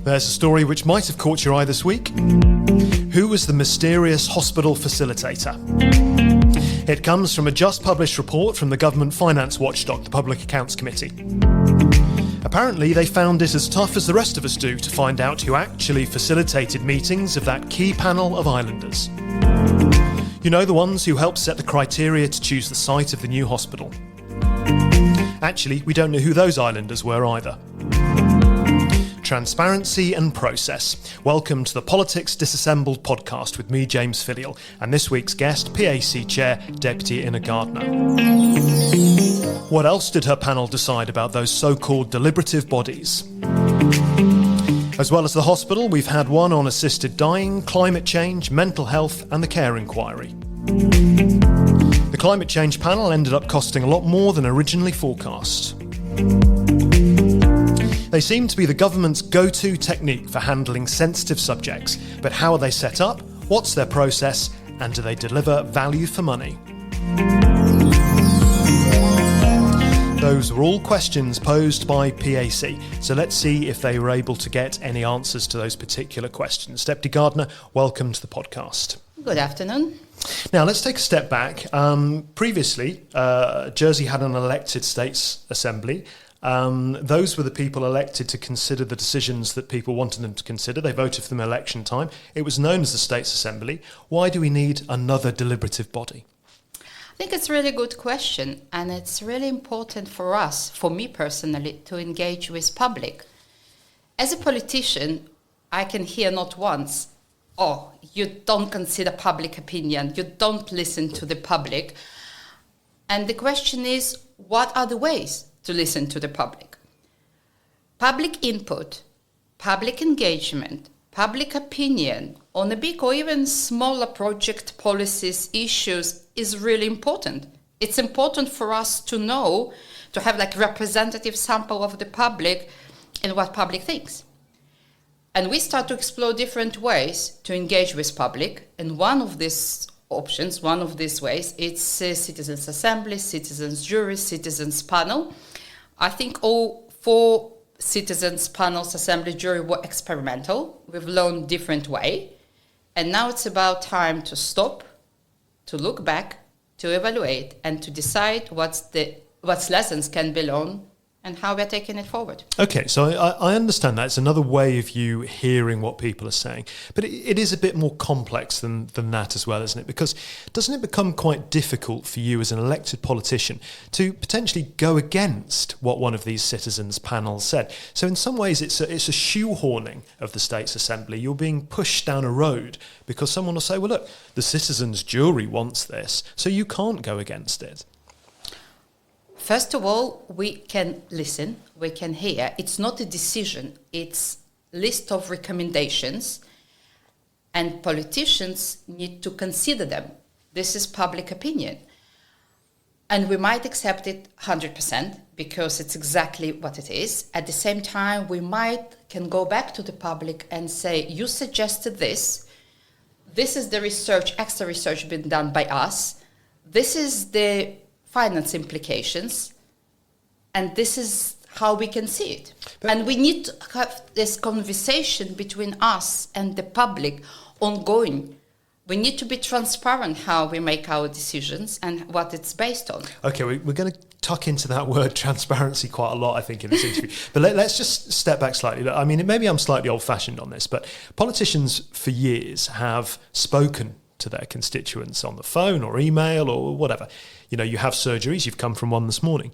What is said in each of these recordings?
There's a story which might have caught your eye this week. Who was the mysterious hospital facilitator? It comes from a just published report from the government finance watchdog, the Public Accounts Committee. Apparently, they found it as tough as the rest of us do to find out who actually facilitated meetings of that key panel of islanders. You know, the ones who helped set the criteria to choose the site of the new hospital. Actually, we don't know who those islanders were either. Transparency and process. Welcome to the Politics Disassembled Podcast with me, James Filial, and this week's guest, PAC Chair, Deputy Inna Gardiner. What else did her panel decide about those so-called deliberative bodies? As well as the hospital, we've had one on assisted dying, climate change, mental health and the care inquiry. The climate change panel ended up costing a lot more than originally forecast. They seem to be the government's go-to technique for handling sensitive subjects, but how are they set up, what's their process, and do they deliver value for money? Those were all questions posed by PAC, so let's see if they were able to get any answers to those particular questions. Deputy Gardiner, welcome to the podcast. Good afternoon. Now, let's take a step back. Previously, Jersey had an elected States Assembly. Those were the people elected to consider the decisions that people wanted them to consider. They voted for them at election time. It was known as the States Assembly. Why do we need another deliberative body? I think it's a really good question, and it's really important for us, for me personally, to engage with public. As a politician, I can hear not once, "Oh, you don't consider public opinion, you don't listen to the public." And the question is, what are the ways to listen to the public? Public input, public engagement, public opinion on a big or even smaller project, policies, issues is really important. It's important for us to know, to have like representative sample of the public and what public thinks. And we start to explore different ways to engage with public. And one of these options, one of these ways, it's citizens' assembly, citizens' jury, citizens' panel. I think all 4 citizens' panels, assembly, jury were experimental. We've learned different way. And now it's about time to stop, to look back, to evaluate, and to decide what lessons can be learned and how we're taking it forward. Okay, so I understand that. It's another way of you hearing what people are saying. But it is a bit more complex than that as well, isn't it? Because doesn't it become quite difficult for you as an elected politician to potentially go against what one of these citizens' panels said? So in some ways, it's a shoehorning of the States Assembly. You're being pushed down a road because someone will say, well, look, the citizens' jury wants this, so you can't go against it. First of all, we can listen, we can hear. It's not a decision, it's a list of recommendations, and politicians need to consider them. This is public opinion. And we might accept it 100% because it's exactly what it is. At the same time, we can go back to the public and say, you suggested this. This is the research, extra research being done by us. This is the finance implications, and this is how we can see it. And we need to have this conversation between us and the public ongoing. We need to be transparent how we make our decisions and what it's based on. Okay, we're going to tuck into that word transparency quite a lot, I think, in this interview. But let's just step back slightly. I mean, maybe I'm slightly old-fashioned on this, but politicians for years have spoken to their constituents on the phone or email or whatever. You know, you have surgeries, you've come from one this morning.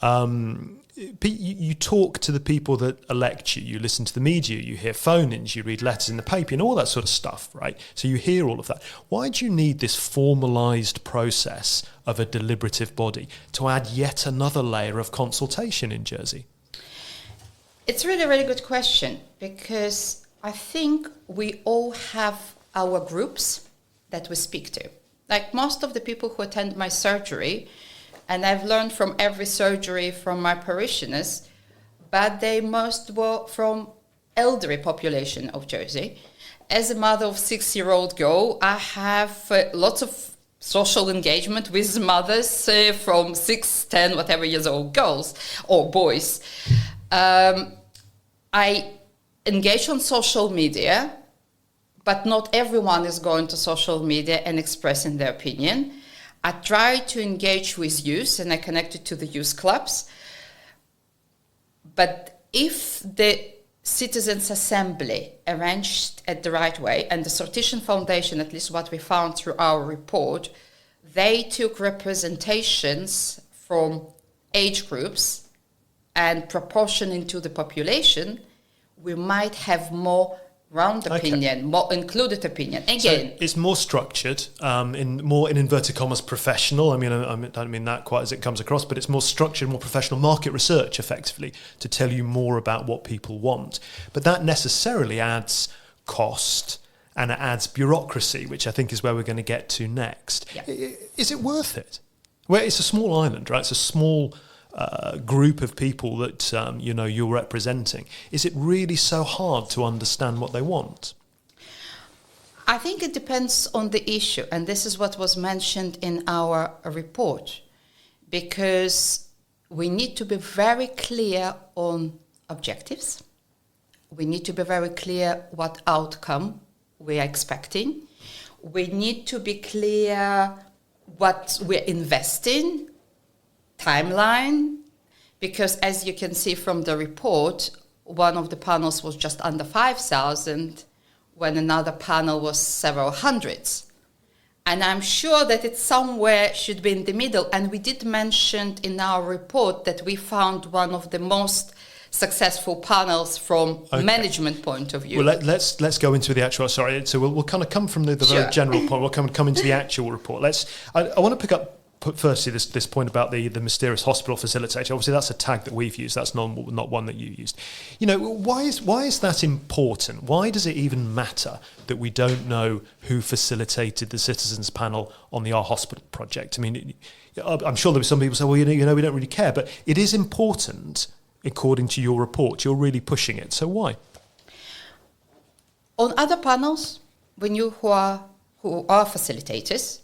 You talk to the people that elect you, you listen to the media, you hear phone-ins, you read letters in the paper and all that sort of stuff, right? So you hear all of that. Why do you need this formalised process of a deliberative body to add yet another layer of consultation in Jersey? It's a really, really good question, because I think we all have our groups that we speak to. Like most of the people who attend my surgery, and I've learned from every surgery from my parishioners, but they most were from elderly population of Jersey. As a mother of 6-year-old girl, I have lots of social engagement with mothers from 6, 10, whatever years old girls or boys. I engage on social media, but not everyone is going to social media and expressing their opinion. I try to engage with youth, and I connected to the youth clubs. But if the Citizens Assembly arranged it the right way, and the Sortition Foundation, at least what we found through our report, they took representations from age groups and proportion into the population, we might have more round opinion, more included opinion. Again, so it's more structured, more in inverted commas professional. I don't mean that quite as it comes across, but it's more structured, more professional market research, effectively, to tell you more about what people want. But that necessarily adds cost and it adds bureaucracy, which I think is where we're going to get to next. Yeah. Is it worth it? Well, it's a small island, right? It's a small group of people that you're representing. Is it really so hard to understand what they want? I think it depends on the issue, and this is what was mentioned in our report, because we need to be very clear on objectives. We need to be very clear what outcome we are expecting. We need to be clear what we're investing, timeline, because as you can see from the report, one of the panels was just under 5,000 when another panel was several hundreds. And I'm sure that it somewhere should be in the middle. And we did mention in our report that we found one of the most successful panels from management point of view. Well, let's go into the actual. Sorry, so we'll kind of come from the very general point. We'll come into the actual report. I want to put firstly this point about the mysterious hospital facilitator. Obviously, that's a tag that we've used. That's not one that you used. Why is that important? Why does it even matter that we don't know who facilitated the citizens panel on the Our Hospital project? I mean, I'm sure there were some people say, well, we don't really care, but it is important. According to your report, you're really pushing it. So why? On other panels, we knew who are facilitators,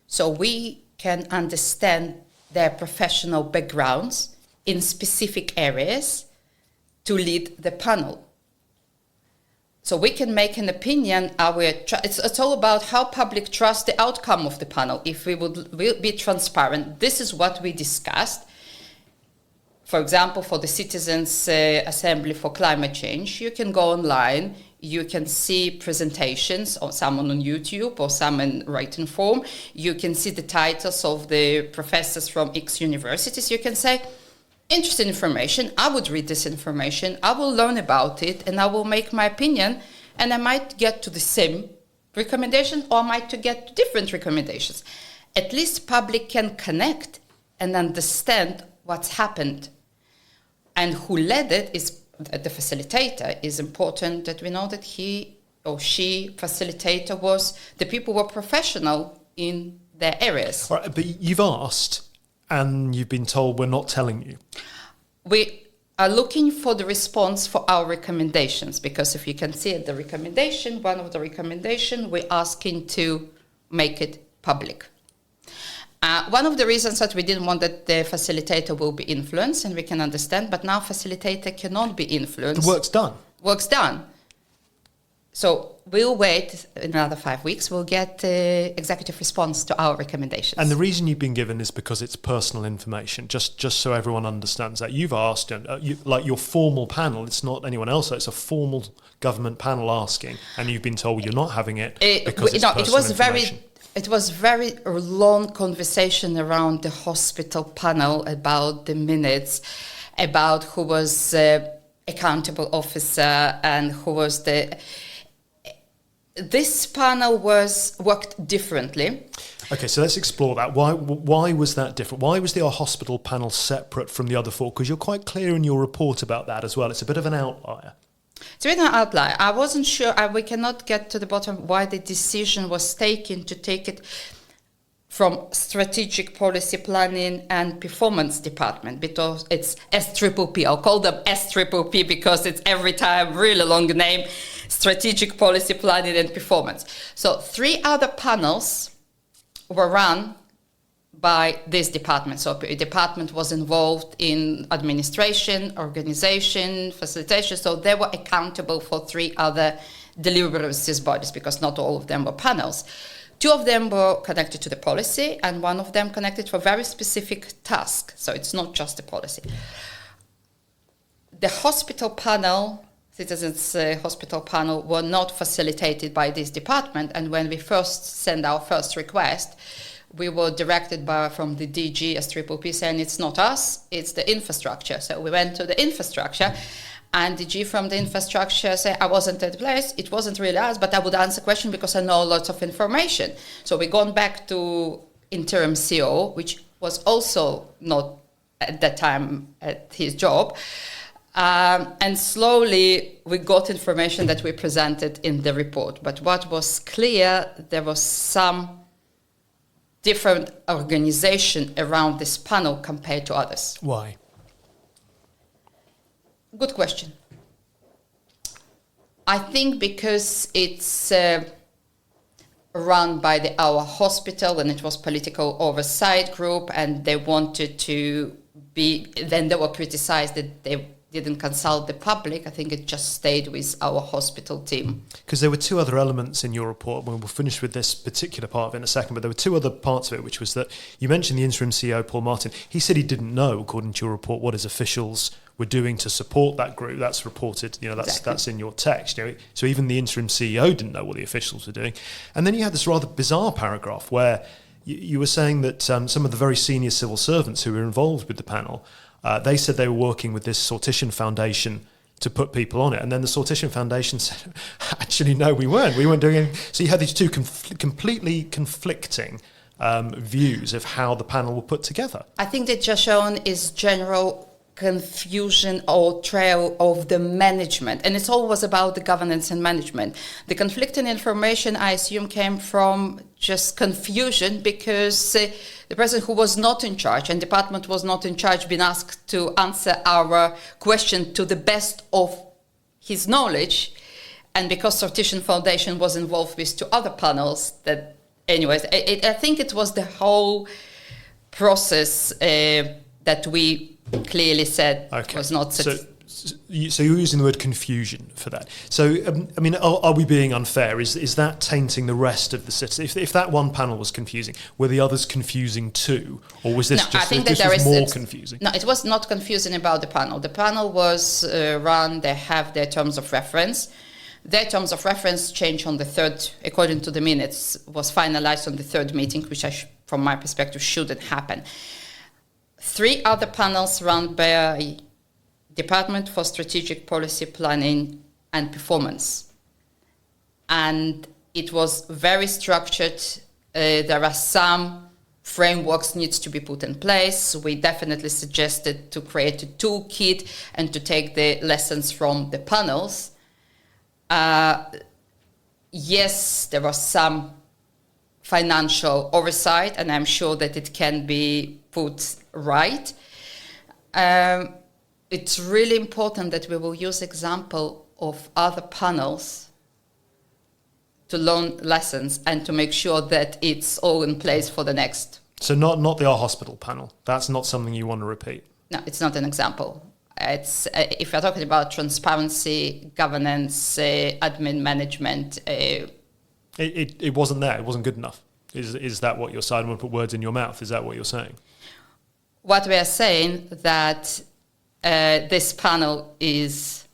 so we can understand their professional backgrounds in specific areas to lead the panel. So we can make an opinion. It's all about how public trust the outcome of the panel. If we'll be transparent, this is what we discussed. For example, for the Citizens Assembly for Climate Change, you can go online, you can see presentations, or some on YouTube or some in written form. You can see the titles of the professors from X universities. You can say, interesting information, I would read this information, I will learn about it, and I will make my opinion, and I might get to the same recommendation, or I might get to different recommendations. At least public can connect and understand what's happened. And who led it is the facilitator. Is important that we know that he or she, facilitator, the people were professional in their areas. All right, but you've asked and you've been told we're not telling you. We are looking for the response for our recommendations, because if you can see it, the recommendation, one of the recommendations, we're asking to make it public. One of the reasons that we didn't want that the facilitator will be influenced, and we can understand, but now facilitator cannot be influenced. The work's done. Work's done. So we'll wait another 5 weeks. We'll get executive response to our recommendations. And the reason you've been given is because it's personal information, just so everyone understands that. You've asked, like your formal panel, it's not anyone else, it's a formal government panel asking, and you've been told you're not having it because it's personal information. It was very long conversation around the hospital panel about the minutes, about who was accountable officer and who was the... This panel worked differently. Okay, so let's explore that. Why was that different? Why was the Our Hospital panel separate from the other four? Because you're quite clear in your report about that as well. It's a bit of an outlier. It's a bit of an outlier. I wasn't sure. We cannot get to the bottom why the decision was taken to take it. from Strategic Policy Planning and Performance Department, because it's SPPP. I'll call them SPPP because it's every time really long name, Strategic Policy Planning and Performance. So 3 other panels were run by this department. So the department was involved in administration, organization, facilitation. So they were accountable for 3 other deliberative bodies, because not all of them were panels. 2 of them were connected to the policy, and 1 of them connected for a very specific task. So it's not just a policy. The hospital panel, Citizens Hospital panel, were not facilitated by this department. And when we first sent our first request, we were directed from the DG as SPPP saying it's not us, it's the infrastructure. So we went to the infrastructure, and the G from the infrastructure said, I wasn't at the place, it wasn't really us, but I would answer question because I know lots of information. So we gone back to interim CO, which was also not at that time at his job. And slowly we got information that we presented in the report. But what was clear, there was some different organization around this panel compared to others. Why? Good question. I think because it's run by our hospital, and it was political oversight group, and they wanted to be, then they were criticized that they didn't consult the public. I think it just stayed with our hospital team. Because there were 2 other elements in your report. We'll finish with this particular part of it in a second, but there were 2 other parts of it, which was that you mentioned the interim CEO, Paul Martin. He said he didn't know, according to your report, what his officials were doing to support that group. That's reported, that's in your text. So even the interim CEO didn't know what the officials were doing. And then you had this rather bizarre paragraph where you were saying that some of the very senior civil servants who were involved with the panel, they said they were working with this Sortition Foundation to put people on it. And then the Sortition Foundation said, actually, no, we weren't. We weren't doing anything. So you had these 2 completely conflicting views of how the panel were put together. I think that just shown is general confusion or trail of the management. And it's always about the governance and management. The conflicting information, I assume, came from just confusion because the person who was not in charge and department was not in charge been asked to answer our question to the best of his knowledge. And because Sortition Foundation was involved with 2 other panels, that anyways, I think it was the whole process that we clearly said was not so you're using the word confusion for that. So, are we being unfair? Is that tainting the rest of the citizens? If that one panel was confusing, were the others confusing too? Or was this more confusing? No, it was not confusing about the panel. The panel was run, they have their terms of reference. Their terms of reference changed on the 3rd, according to the minutes, was finalized on the 3rd meeting, which from my perspective shouldn't happen. 3 other panels run by Department for Strategic Policy Planning and Performance. And it was very structured. There are some frameworks needs to be put in place. We definitely suggested to create a toolkit and to take the lessons from the panels. Yes, there was some financial oversight, and I'm sure that it can be put right. It's really important that we will use example of other panels to learn lessons and to make sure that it's all in place for the next. So not the Our Hospital panel. That's not something you want to repeat. No, it's not an example. It's if you're talking about transparency, governance, admin management. It wasn't there. It wasn't good enough. Is that what you're saying? I'm going to put words in your mouth. Is that what you're saying? What we are saying that this panel is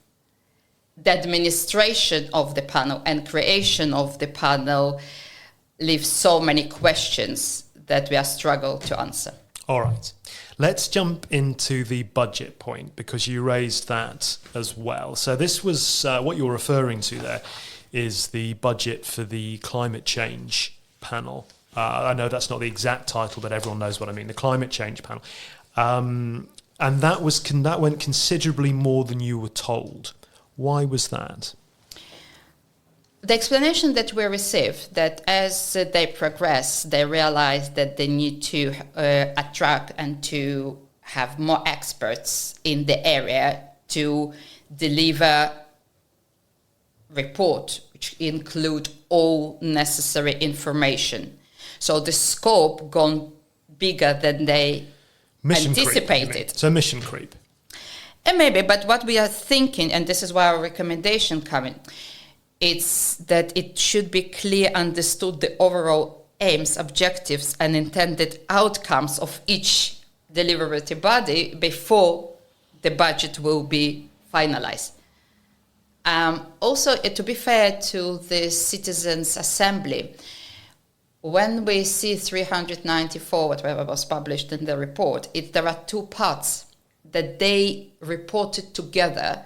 the administration of the panel and creation of the panel leaves so many questions that we are struggle to answer. All right. Let's jump into the budget point because you raised that as well. So this was what you're referring to there is the budget for the climate change panel. I know that's not the exact title, but everyone knows what I mean, the climate change panel. And that went considerably more than you were told. Why was that? The explanation that we received, that as they progress, they realize that they need to attract and to have more experts in the area to deliver report, which include all necessary information. So the scope gone bigger than they anticipated. Creep, so mission creep. And maybe, but what we are thinking, and this is why our recommendation coming, it's that it should be clear understood the overall aims, objectives, and intended outcomes of each deliberative body before the budget will be finalized. Also, to be fair to the Citizens' Assembly, when we see 394, whatever was published in the report, there are two parts that they reported together.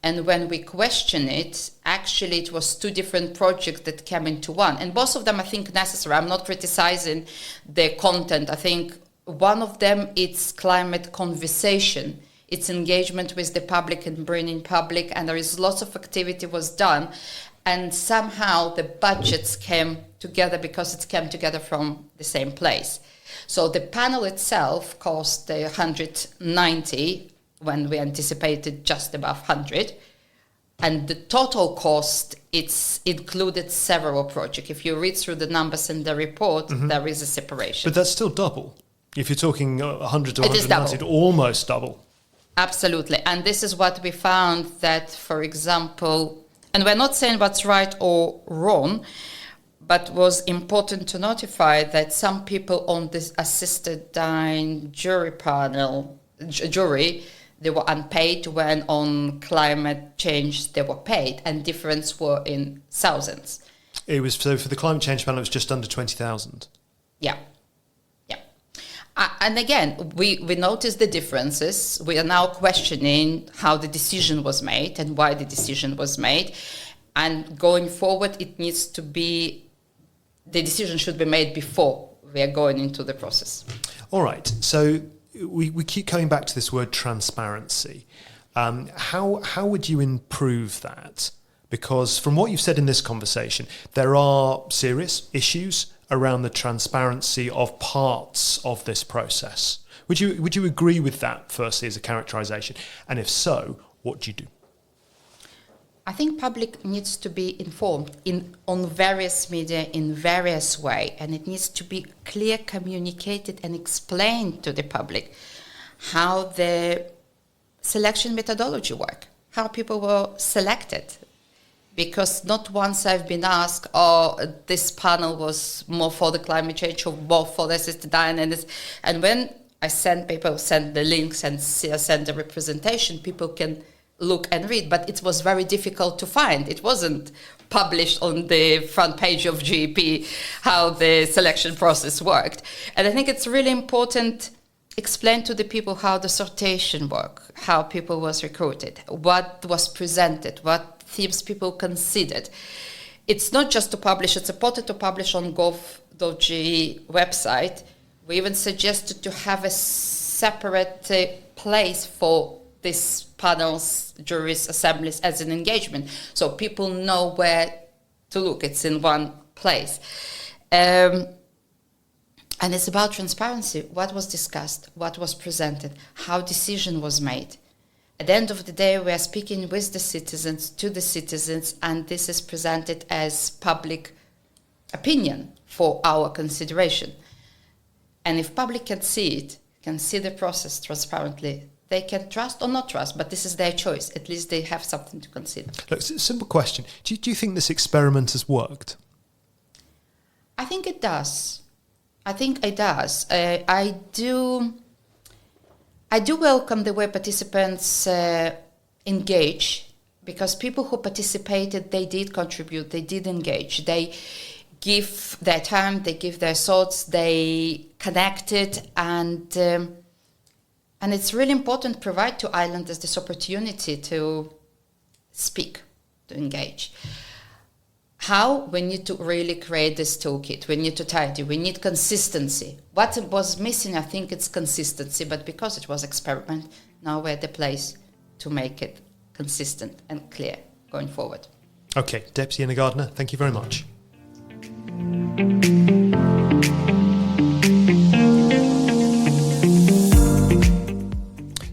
And when we question it, actually it was two different projects that came into one. And both of them, I think, necessary. I'm not criticizing the content. I think one of them, it's climate conversation. It's engagement with the public and bringing public. And there is lots of activity was done. And somehow the budgets came together because it came together from the same place. So the panel itself cost 190 when we anticipated just above 100. And the total cost, it's included several projects. If you read through the numbers in the report, there is a separation. But that's still double. If you're talking 100 to 190, it's almost double. Absolutely. And this is what we found that, for example, and we're not saying what's right or wrong, but was important to notify that some people on this assisted dying jury panel, they were unpaid, when on climate change they were paid, and difference were in thousands. It was, so for the climate change panel, it was just under 20,000. Yeah. And again, we noticed the differences. We are now questioning how the decision was made and why the decision was made. And going forward, it needs to be, the decision should be made before we are going into the process. All right. So we keep coming back to this word transparency. How would you improve that? Because from what you've said in this conversation, there are serious issues around the transparency of parts of this process. Would you agree with that, firstly, as a characterization? And if so, what do you do? I think public needs to be informed on various media in various ways, and it needs to be clear, communicated and explained to the public how the selection methodology work, how people were selected. Because not once I've been asked, this panel was more for the climate change or more for the assisted dying. And when I send the links and send the representation, people can look and read. But it was very difficult to find. It wasn't published on the front page of GEP how the selection process worked. And I think it's really important explain to the people how the sortation worked, how people was recruited, what was presented, what themes people considered. It's not just to publish, it's important to publish on gov.ge website. We even suggested to have a separate place for these panels, juries, assemblies as an engagement, so people know where to look. It's in one place. And it's about transparency. What was discussed, what was presented, how decision was made. At the end of the day, we are speaking with the citizens, to the citizens, and this is presented as public opinion for our consideration. And if public can see it, can see the process transparently, they can trust or not trust, but this is their choice. At least they have something to consider. Look, simple question. Do you think this experiment has worked? I think it does. I think it does. I do welcome the way participants engage, because people who participated, they did contribute, they did engage, they give their time, they give their thoughts, they connected, and it's really important to provide to islanders this opportunity to speak, to engage. How? We need to really create this toolkit. We need to tidy. We need consistency. What was missing, I think, it's consistency. But because it was experiment, now we're at the place to make it consistent and clear going forward. OK, Deputy Inna Gardiner, thank you very much.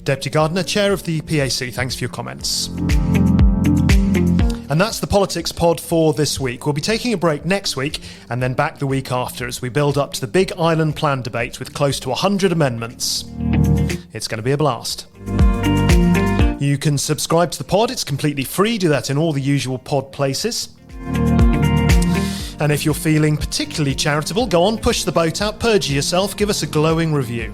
Deputy Gardiner, Chair of the PAC, thanks for your comments. And that's the Politics Pod for this week. We'll be taking a break next week and then back the week after as we build up to the big Island Plan debate with close to 100 amendments. It's going to be a blast. You can subscribe to the pod. It's completely free. Do that in all the usual pod places. And if you're feeling particularly charitable, go on, push the boat out, perjure yourself, give us a glowing review.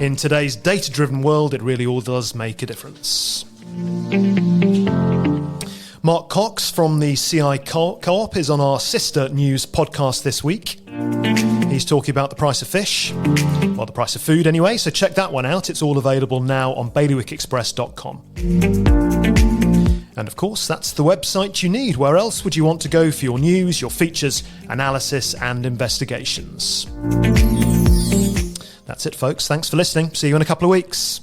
In today's data-driven world, it really all does make a difference. Mark Cox from the CI Co-op is on our sister news podcast this week. He's talking about the price of fish, well, the price of food anyway, so check that one out. It's all available now on bailiwickexpress.com. And of course, that's the website you need. Where else would you want to go for your news, your features, analysis and investigations? That's it, folks. Thanks for listening. See you in a couple of weeks.